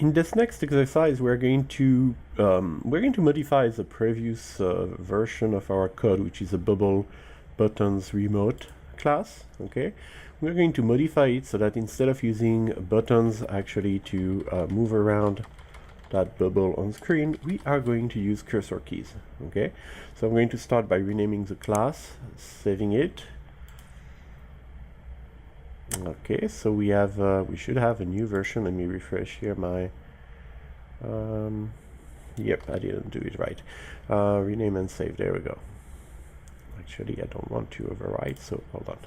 In this next exercise, we're going to modify the previous version of our code, which is a BubbleKeysRemote class. Okay, we're going to modify it so that instead of using buttons actually to move around that bubble on screen, we are going to use cursor keys. Okay, so I'm going to start by renaming the class, saving it. Okay, so we have we should have a new version. Let me refresh here my yep, I didn't do it right. Rename and save. There we go. Actually, I don't want to overwrite, so hold on.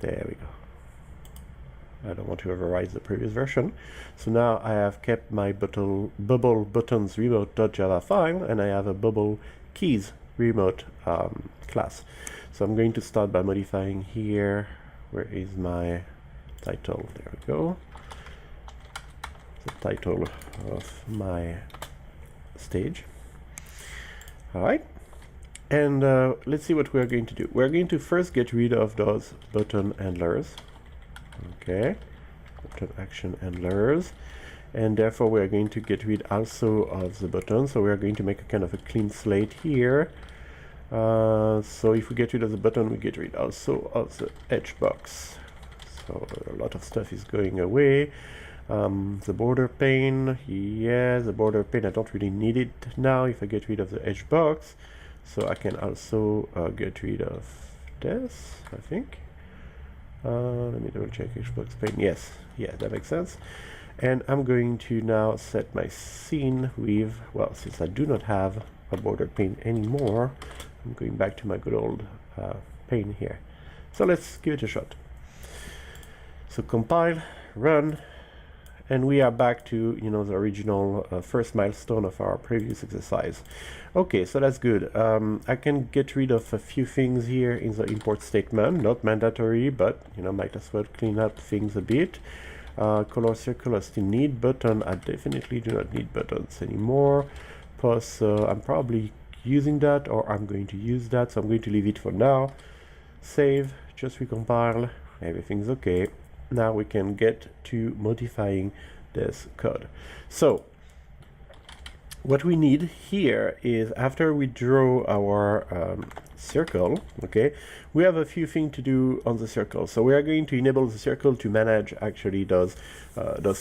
There we go. I don't want to overwrite the previous version. So now I have kept my BubbleKeysRemote.java file, and I have a BubbleKeysRemote class. So I'm going to start by modifying here. Where is my title? There we go. The title of my stage. All right. And let's see what we're going to do. We're going to first get rid of those button handlers. Okay. Button action handlers. And therefore we're going to get rid also of the button. So we're going to make a kind of a clean slate here. So if we get rid of the button, we get rid also of the edge box. So a lot of stuff is going away. The border pane, yeah, the border pane, I don't really need it now if I get rid of the edge box. So I can also get rid of this, I think. Let me double check edge box pane. Yes, yeah, that makes sense. And I'm going to now set my scene with, well, since I do not have a border pane anymore, I'm going back to my good old pane here. So let's give it a shot. So compile, run, and we are back to, you know, the original first milestone of our previous exercise. Okay, so that's good. I can get rid of a few things here in the import statement, not mandatory, but, you know, might as well clean up things a bit. Color circle I still need. Button, I definitely do not need buttons anymore. Plus, I'm probably using that, or I'm going to use that, so I'm going to leave it for now. Save, just recompile, everything's okay. Now we can get to modifying this code. So what we need here is, after we draw our circle, okay, we have a few things to do on the circle. So we are going to enable the circle to manage actually those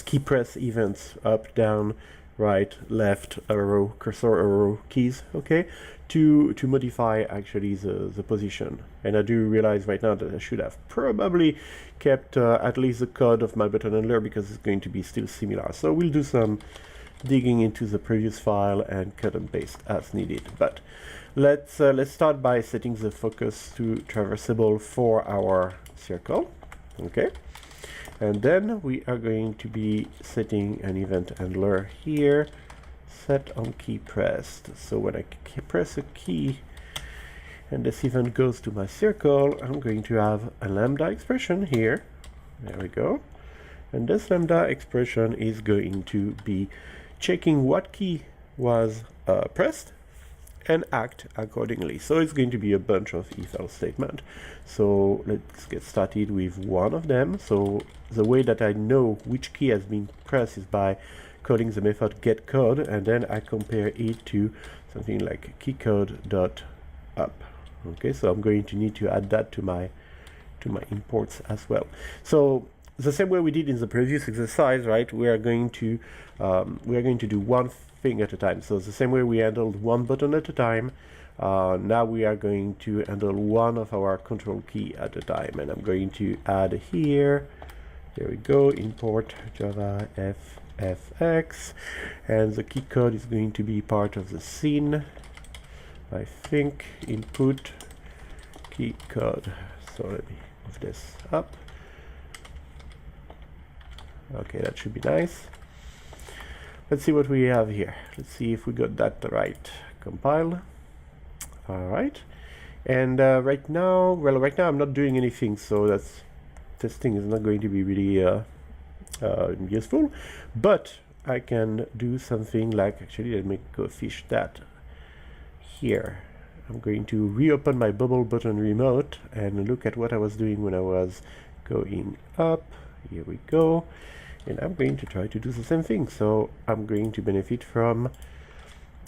key press events, up, down, right, left, arrow, cursor arrow keys, okay, to modify actually the position. And I do realize right now that I should have probably kept at least the code of my button handler, because it's going to be still similar. So we'll do some digging into the previous file and cut and paste as needed. But let's start by setting the focus to traversable for our circle, okay. And then we are going to be setting an event handler here, set on key pressed. So when I press a key and this event goes to my circle, I'm going to have a lambda expression here. There we go. And this lambda expression is going to be checking what key was pressed and act accordingly. So it's going to be a bunch of if-else statement. So let's get started with one of them. So the way that I know which key has been pressed is by calling the method getCode, and then I compare it to something like keyCode.up. Okay, so I'm going to need to add that to my imports as well. So the same way we did in the previous exercise, right? We are going to do one thing at a time. So the same way we handled one button at a time, now we are going to handle one of our control key at a time. And I'm going to add here, there we go, import Java FFX, and the key code is going to be part of the scene. I think input key code. So let me move this up. Okay, that should be nice. Let's see what we have here. Let's see if we got that right. Compile. All right. And right now I'm not doing anything, so testing is not going to be really useful. But I can do something like, actually, let me go fish that here. I'm going to reopen my BubbleKeysRemote and look at what I was doing when I was going up. Here we go. And I'm going to try to do the same thing. So I'm going to benefit from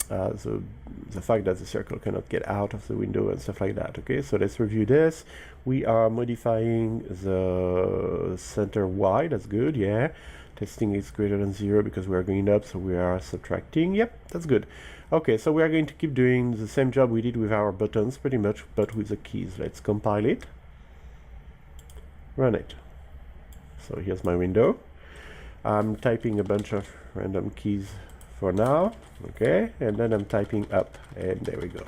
the fact that the circle cannot get out of the window and stuff like that. Okay, so let's review this. We are modifying the center Y. That's good. Yeah, testing is greater than 0 because we are going up, so we are subtracting. Yep, that's good. Okay, so we are going to keep doing the same job we did with our buttons pretty much, but with the keys. Let's compile it, run it. So here's my window. I'm typing a bunch of random keys for now, okay, and then I'm typing up, and there we go.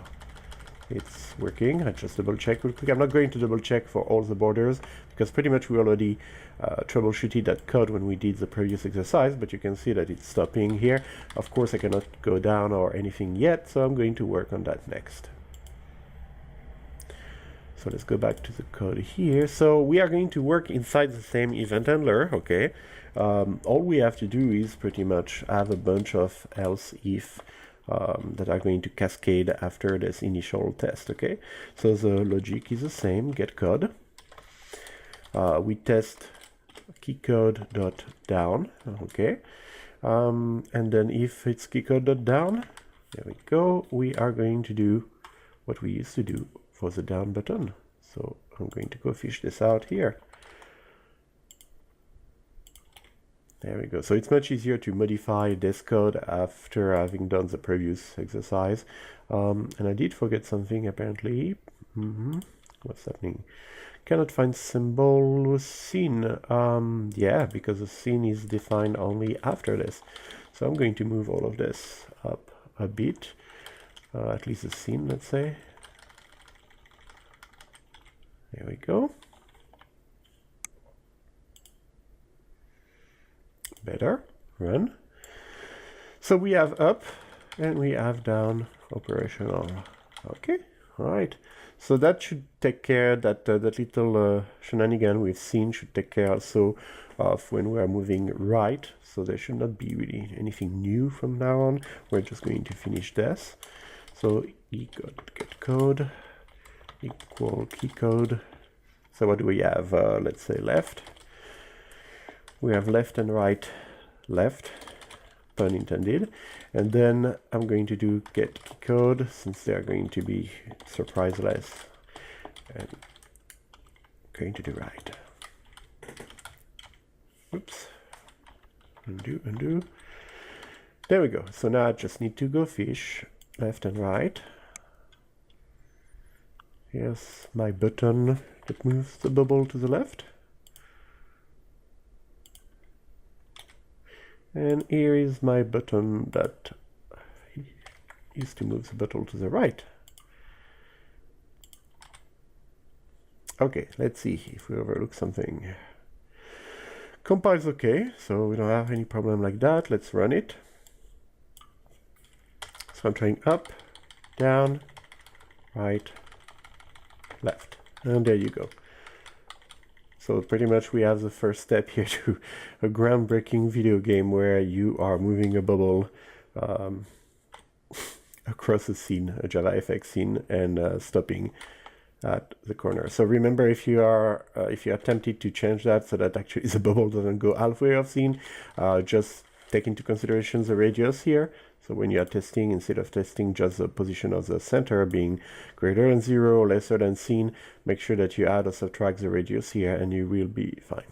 It's working. I just double check real quick. I'm not going to double check for all the borders because pretty much we already troubleshooted that code when we did the previous exercise, but you can see that it's stopping here. Of course, I cannot go down or anything yet, so I'm going to work on that next. So let's go back to the code here. So we are going to work inside the same event handler, okay. All we have to do is pretty much have a bunch of else if that are going to cascade after this initial test, okay. So the logic is the same, get code. We test keycode.down, okay. And then if it's keycode.down, there we go, we are going to do what we used to do for the down button. So I'm going to go fish this out here. There we go. So it's much easier to modify this code after having done the previous exercise. And I did forget something apparently. What's happening? Cannot find symbol scene. Yeah, because the scene is defined only after this. So I'm going to move all of this up a bit. At least the scene, let's say. There we go. Better, run. So we have up and we have down operational. Okay, all right. So that should take care, that little shenanigan we've seen should take care also of when we are moving right. So there should not be really anything new from now on. We're just going to finish this. So get code equal key code. So what do we have? Let's say left. We have left and right, left, pun intended. And then I'm going to do get key code since they are going to be surpriseless. And going to do right. Oops. Undo. There we go. So now I just need to go fish left and right. Here's my button that moves the bubble to the left. And here is my button that used to move the bubble to the right. Okay, let's see if we overlook something. Compiles okay, so we don't have any problem like that. Let's run it. So I'm trying up, down, right, left. And there you go. So pretty much we have the first step here to a groundbreaking video game where you are moving a bubble across a scene, a JavaFX scene, and stopping at the corner. So remember, if you are tempted to change that so that actually the bubble doesn't go halfway off scene, just take into consideration the radius here. So when you are testing, instead of testing just the position of the center being greater than 0, lesser than scene, make sure that you add or subtract the radius here and you will be fine.